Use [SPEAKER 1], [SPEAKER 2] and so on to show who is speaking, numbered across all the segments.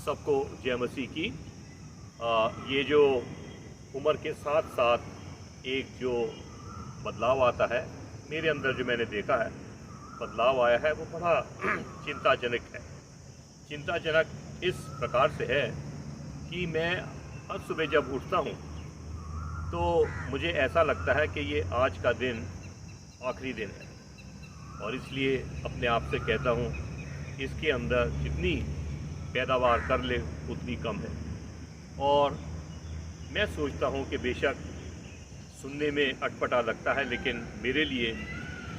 [SPEAKER 1] सबको जय मसीह की। ये जो उम्र के साथ साथ एक जो बदलाव आता है, मेरे अंदर जो मैंने देखा है बदलाव आया है, वो बड़ा चिंताजनक है। चिंताजनक इस प्रकार से है कि मैं हर सुबह जब उठता हूँ तो मुझे ऐसा लगता है कि ये आज का दिन आखिरी दिन है, और इसलिए अपने आप से कहता हूँ इसके अंदर जितनी पैदावार कर ले उतनी कम है। और मैं सोचता हूँ कि बेशक सुनने में अटपटा लगता है, लेकिन मेरे लिए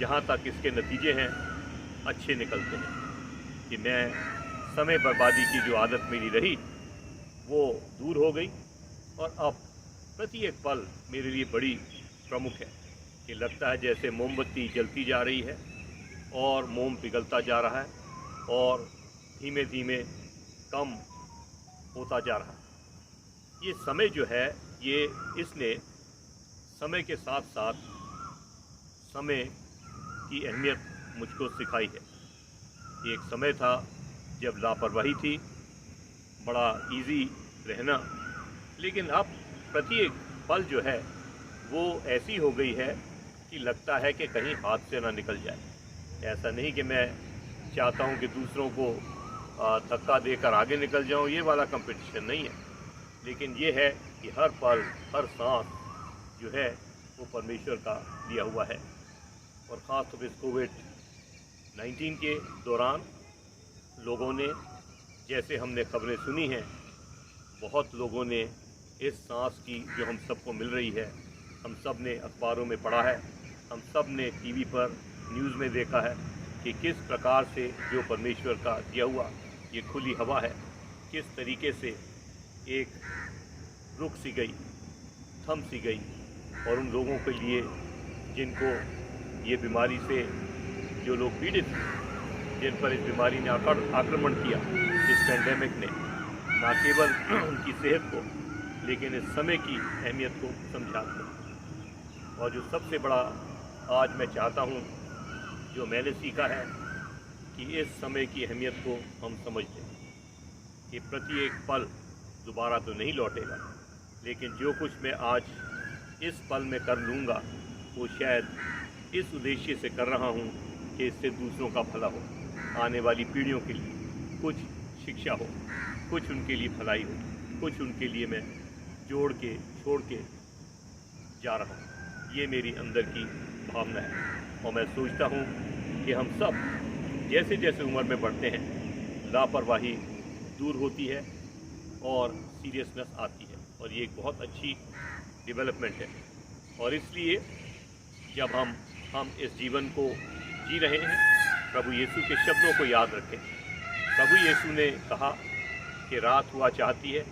[SPEAKER 1] जहाँ तक इसके नतीजे हैं अच्छे निकलते हैं कि मैं समय बर्बादी की जो आदत मेरी रही वो दूर हो गई, और अब प्रत्येक पल मेरे लिए बड़ी प्रमुख है कि लगता है जैसे मोमबत्ती जलती जा रही है और मोम पिघलता जा रहा है और धीमे धीमे कम होता जा रहा है। ये समय जो है ये इसने समय के साथ साथ समय की अहमियत मुझको सिखाई है। एक समय था जब लापरवाही थी, बड़ा इजी रहना, लेकिन अब प्रत्येक पल जो है वो ऐसी हो गई है कि लगता है कि कहीं हाथ से ना निकल जाए। ऐसा नहीं कि मैं चाहता हूँ कि दूसरों को धक्का देकर आगे निकल जाऊँ, ये वाला कंपटीशन नहीं है, लेकिन ये है कि हर पल हर सांस जो है वो परमेश्वर का दिया हुआ है। और ख़ास तौर पर कोविड-19 के दौरान लोगों ने, जैसे हमने खबरें सुनी हैं, बहुत लोगों ने इस सांस की जो हम सबको मिल रही है, हम सब ने अखबारों में पढ़ा है, हम सब ने टीवी पर न्यूज़ में देखा है कि किस प्रकार से जो परमेश्वर का दिया हुआ ये खुली हवा है, किस तरीके से एक रुक सी गई, थम सी गई। और उन लोगों के लिए जिनको ये बीमारी से जो लोग पीड़ित हैं, जिन पर इस बीमारी ने आक्रमण किया, इस पेंडेमिक ने न केवल उनकी सेहत को लेकिन इस समय की अहमियत को समझा दिया। और जो सबसे बड़ा आज मैं चाहता हूँ, जो मैंने सीखा है कि इस समय की अहमियत को हम समझ लें कि प्रत्येक पल दोबारा तो नहीं लौटेगा, लेकिन जो कुछ मैं आज इस पल में कर लूँगा वो शायद इस उद्देश्य से कर रहा हूँ कि इससे दूसरों का भला हो, आने वाली पीढ़ियों के लिए कुछ शिक्षा हो, कुछ उनके लिए भलाई हो, कुछ उनके लिए मैं जोड़ के छोड़ के जा रहा हूँ। ये मेरी अंदर की भावना है। और मैं सोचता हूँ कि हम सब जैसे जैसे उम्र में बढ़ते हैं, लापरवाही दूर होती है और सीरियसनेस आती है, और ये एक बहुत अच्छी डेवलपमेंट है। और इसलिए जब हम इस जीवन को जी रहे हैं, प्रभु यीशु के शब्दों को याद रखें। प्रभु यीशु ने कहा कि रात हुआ चाहती है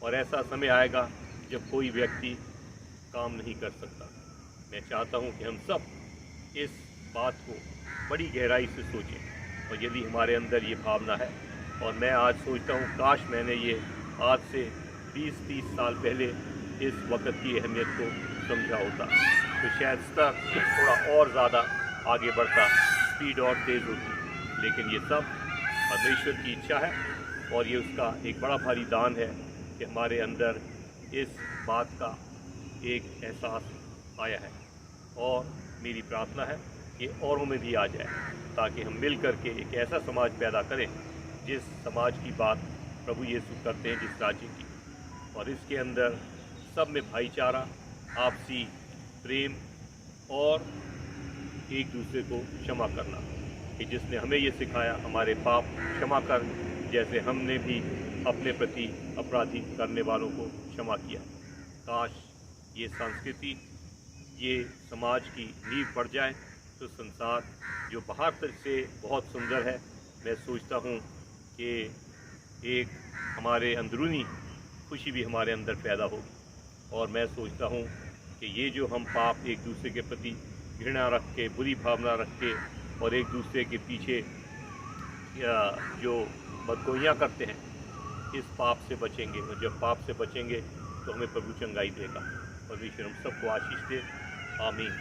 [SPEAKER 1] और ऐसा समय आएगा जब कोई व्यक्ति काम नहीं कर सकता। मैं चाहता हूँ कि हम सब इस बात को बड़ी गहराई से सोचें, और यदि हमारे अंदर ये भावना है, और मैं आज सोचता हूँ काश मैंने ये आज से 20-30 साल पहले इस वक्त की अहमियत को समझा होता, तो शायद स्तर थोड़ा और ज़्यादा आगे बढ़ता, स्पीड और तेज़ होती। लेकिन ये सब परमेश्वर की इच्छा है, और ये उसका एक बड़ा भारी दान है कि हमारे अंदर इस बात का एक एहसास आया है। और मेरी प्रार्थना है कि औरों में भी आ जाए, ताकि हम मिल कर के एक ऐसा समाज पैदा करें जिस समाज की बात प्रभु यीशु करते हैं, जिस राज्य की, और इसके अंदर सब में भाईचारा, आपसी प्रेम और एक दूसरे को क्षमा करना, कि जिसने हमें ये सिखाया, हमारे पाप क्षमा कर, जैसे हमने भी अपने प्रति अपराधी करने वालों को क्षमा किया। काश ये संस्कृति, ये समाज की नींव पड़ जाए तो संसार जो बाहर तक से बहुत सुंदर है, मैं सोचता हूँ कि एक हमारे अंदरूनी खुशी भी हमारे अंदर पैदा होगी। और मैं सोचता हूँ कि ये जो हम पाप एक दूसरे के प्रति घृणा रख के, बुरी भावना रख के, और एक दूसरे के पीछे जो बदगोइयाँ करते हैं, इस पाप से बचेंगे। और जब पाप से बचेंगे तो हमें प्रभु चंगाई देगा। परमेश्वर हम सबको आशीष दे। आमीन।